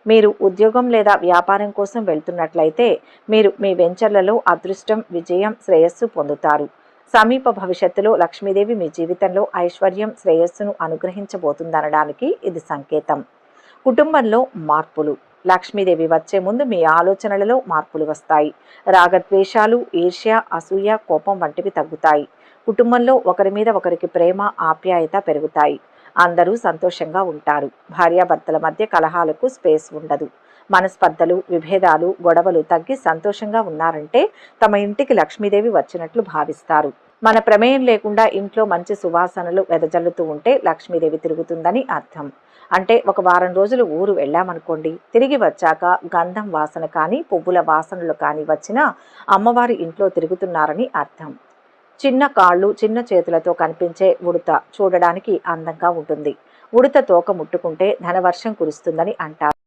మీరు ఉద్యోగం లేదా వ్యాపారం కోసం వెళ్తున్నట్లయితే మీరు మీ వెంచర్లలో అదృష్టం, విజయం, శ్రేయస్సు పొందుతారు. సమీప భవిష్యత్తులో లక్ష్మీదేవి మీ జీవితంలో ఐశ్వర్యం, శ్రేయస్సును అనుగ్రహించబోతుందనడానికి ఇది సంకేతం. కుటుంబంలో మార్పులు. లక్ష్మీదేవి వచ్చే ముందు మీ ఆలోచనలలో మార్పులు వస్తాయి. రాగద్వేషాలు, ఈర్ష్య, అసూయ, కోపం వంటివి తగ్గుతాయి. కుటుంబంలో ఒకరి మీద ఒకరికి ప్రేమ, ఆప్యాయత పెరుగుతాయి. అందరూ సంతోషంగా ఉంటారు. భార్యాభర్తల మధ్య కలహాలకు స్పేస్ ఉండదు. మనస్పర్ధలు, విభేదాలు, గొడవలు తగ్గి సంతోషంగా ఉన్నారంటే తమ ఇంటికి లక్ష్మీదేవి వచ్చినట్లు భావిస్తారు. మన ప్రమేయం లేకుండా ఇంట్లో మంచి సువాసనలు వెదజల్లుతూ ఉంటే లక్ష్మీదేవి తిరుగుతుందని అర్థం. అంటే ఒక వారం రోజులు ఊరు వెళ్ళామనుకోండి, తిరిగి వచ్చాక గంధం వాసన కానీ, పువ్వుల వాసనలు కానీ వచ్చినా అమ్మవారి ఇంట్లో తిరుగుతున్నారని అర్థం. చిన్న కాళ్ళు, చిన్న చేతులతో కనిపించే ఉడుత చూడడానికి అందంగా ఉంటుంది. ఉడుత తోక ముట్టుకుంటే ధనవర్షం కురుస్తుందని అంటారు.